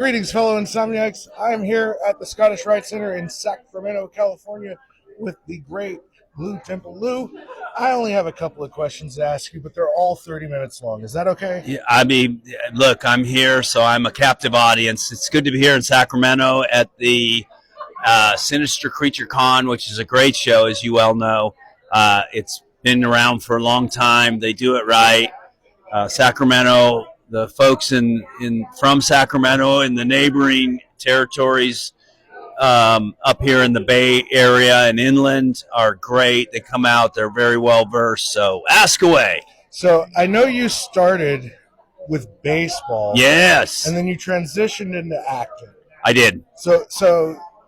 Greetings, fellow insomniacs. I am here at the Scottish Rite Center in Sacramento, California, with the great Lew Temple. Lew, I only have a couple of questions to ask you, but they're all 30 minutes long. Is that okay? Yeah, I mean, look, I'm here, so I'm a captive audience. It's good to be here in Sacramento at the Sinister Creature Con, which is a great show, as you well know. It's been around for a long time. They do it right. Sacramento, the folks from Sacramento and the neighboring territories up here in the Bay Area and inland are great. They come out, they're very well versed. So ask away. So I know you started with baseball. Yes. And then you transitioned into acting. I did. So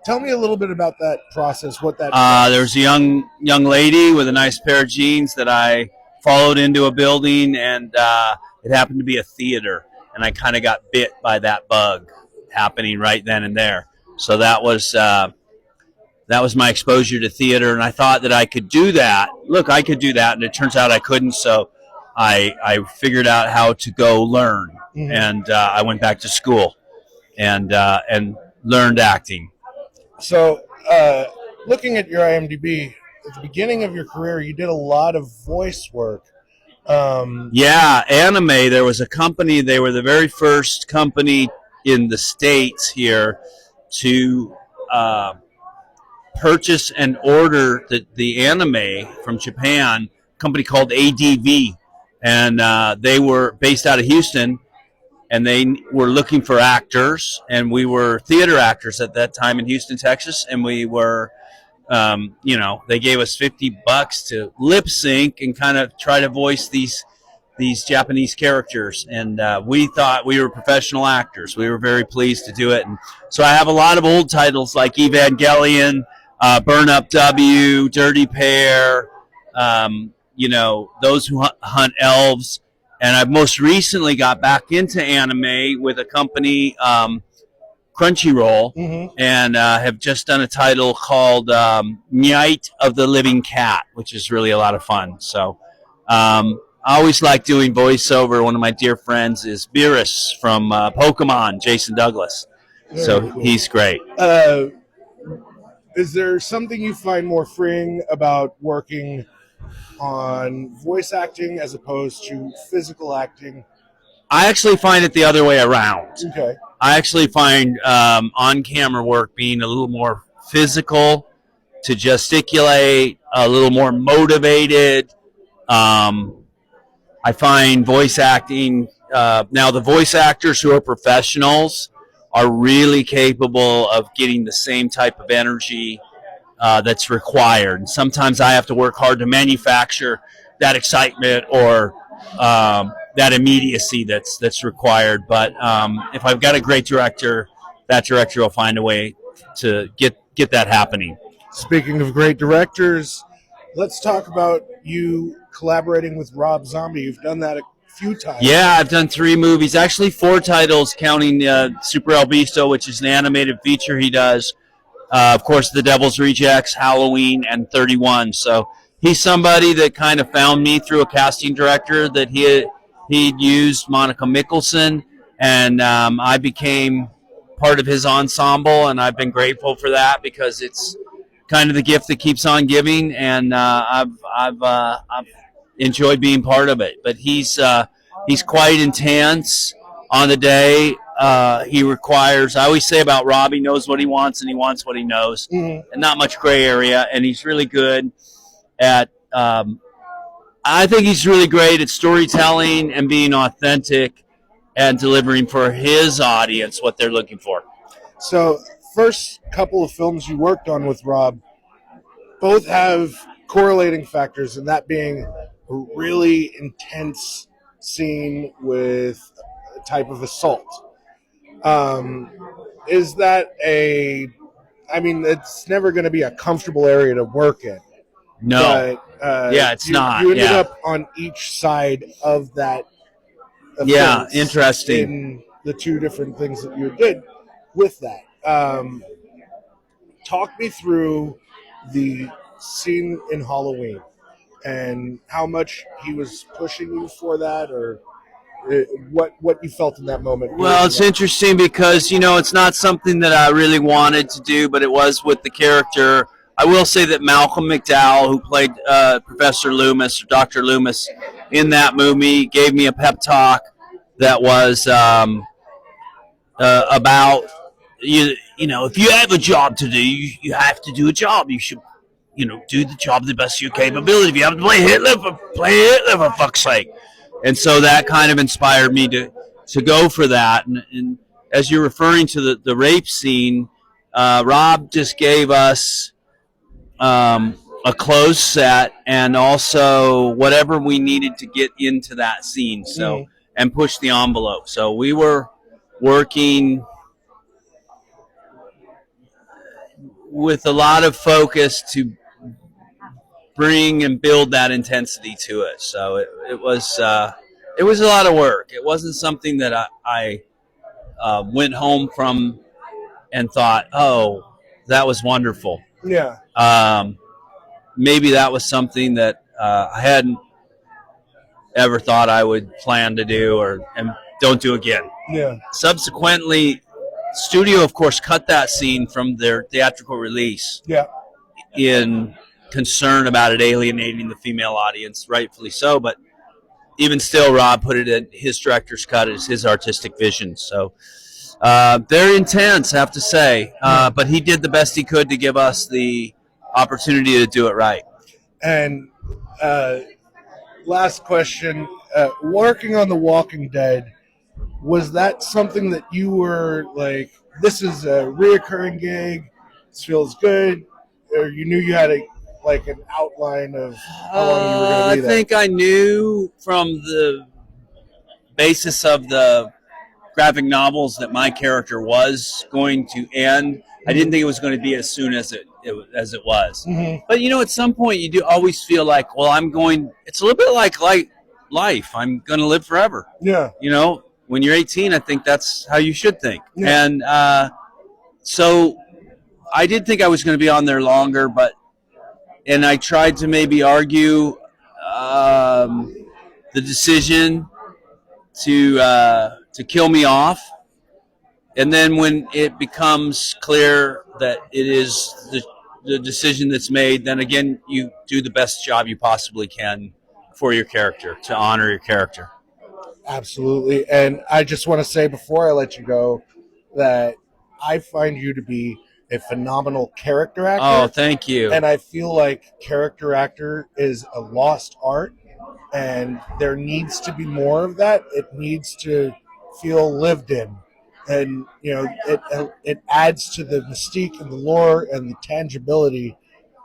tell me a little bit about that process, what that There's a young lady with a nice pair of jeans that I followed into a building, and it happened to be a theater, and I kind of got bit by that bug happening right then and there. So that was my exposure to theater, and I thought that I could do that. Look, I could do that, and it turns out I couldn't, so I figured out how to go learn, and I went back to school and learned acting. So looking at your IMDb, at the beginning of your career, you did a lot of voice work. Yeah, anime. There was a company. They were the very first company in the States here to purchase and order the anime from Japan, a company called ADV. And they were based out of Houston, and they were looking for actors. And we were theater actors at that time in Houston, Texas. And we were, they gave us $50 to lip sync and kind of try to voice these Japanese characters, and we thought we were professional actors. We were very pleased to do it, and so I have a lot of old titles like Evangelion, Burn Up W, Dirty Pair, Those Who Hunt Elves, and I've most recently got back into anime with a company, Crunchyroll, and have just done a title called Night of the Living Cat, which is really a lot of fun. So I always like doing voiceover. One of my dear friends is Beerus from Pokemon, Jason Douglas. So he's great. Is there something you find more freeing about working on voice acting as opposed to physical acting? I actually find it the other way around. Okay. I actually find on-camera work being a little more physical, to gesticulate, a little more motivated. I find voice acting, now the voice actors who are professionals are really capable of getting the same type of energy that's required. And sometimes I have to work hard to manufacture that excitement or that immediacy that's required. But if I've got a great director, that director will find a way to get that happening. Speaking of great directors, let's talk about you collaborating with Rob Zombie. You've done that a few times. Yeah, I've done 3 movies, actually 4 titles, counting Super El Visto, which is an animated feature he does. Of course, The Devil's Rejects, Halloween, and 31. So he's somebody that kind of found me through a casting director that he'd used, Monica Mickelson, and I became part of his ensemble, and I've been grateful for that because it's kind of the gift that keeps on giving, and I've enjoyed being part of it. But he's quite intense on the day. He requires, I always say about Rob, he knows what he wants and he wants what he knows, and not much gray area. And he's really good at, I think he's really great at storytelling and being authentic and delivering for his audience what they're looking for. So, first couple of films you worked on with Rob both have correlating factors, and that being a really intense scene with a type of assault. Is that it's never going to be a comfortable area to work in. No. But, it's not. You ended up on each side of that offense. Yeah, interesting. In the 2 different things that you did with that. Talk me through the scene in Halloween and how much he was pushing you for that, or what you felt in that moment. Well, it's interesting because it's not something that I really wanted to do, but it was with the character. I will say that Malcolm McDowell, who played Professor Loomis or Dr. Loomis in that movie, gave me a pep talk that was about if you have a job to do, you have to do a job. You should do the job to the best of your capability. If you have to play Hitler for fuck's sake. And so that kind of inspired me to go for that. And as you're referring to the rape scene, Rob just gave us a closed set and also whatever we needed to get into that scene. So and push the envelope. So we were working with a lot of focus to bring and build that intensity to it. So it was a lot of work. It wasn't something that I went home from and thought, oh, that was wonderful. Yeah. Maybe that was something that I hadn't ever thought I would plan to do and don't do again. Yeah. Subsequently, studio, of course, cut that scene from their theatrical release. Yeah. In concern about it alienating the female audience, rightfully so. But even still, Rob put it in his director's cut as his artistic vision. So they're intense, I have to say. But he did the best he could to give us the opportunity to do it right. And last question, working on The Walking Dead, was that something that you were like, this is a reoccurring gig, this feels good, or you knew you had an outline of how long you were going to be there? I think I knew from the basis of the graphic novels that my character was going to end. I didn't think it was going to be as soon as it was. Mm-hmm. But at some point you do always feel like, well, it's a little bit like life. I'm going to live forever. Yeah. When you're 18, I think that's how you should think. Yeah. And so I did think I was going to be on there longer, and I tried to maybe argue the decision to kill me off. And then when it becomes clear that it is the decision that's made, then again, you do the best job you possibly can for your character, to honor your character. Absolutely. And I just want to say before I let you go that I find you to be a phenomenal character actor. Oh, thank you. And I feel like character actor is a lost art, and there needs to be more of that. It needs to feel lived in. And, it adds to the mystique and the lore and the tangibility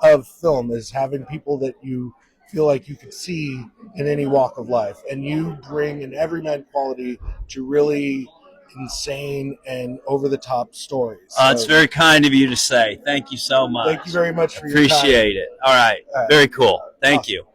of film, is having people that you feel like you could see in any walk of life. And you bring an everyman quality to really insane and over-the-top stories. So, it's very kind of you to say. Thank you so much. Thank you very much for your time. Appreciate it. All right. Very cool. Thank you.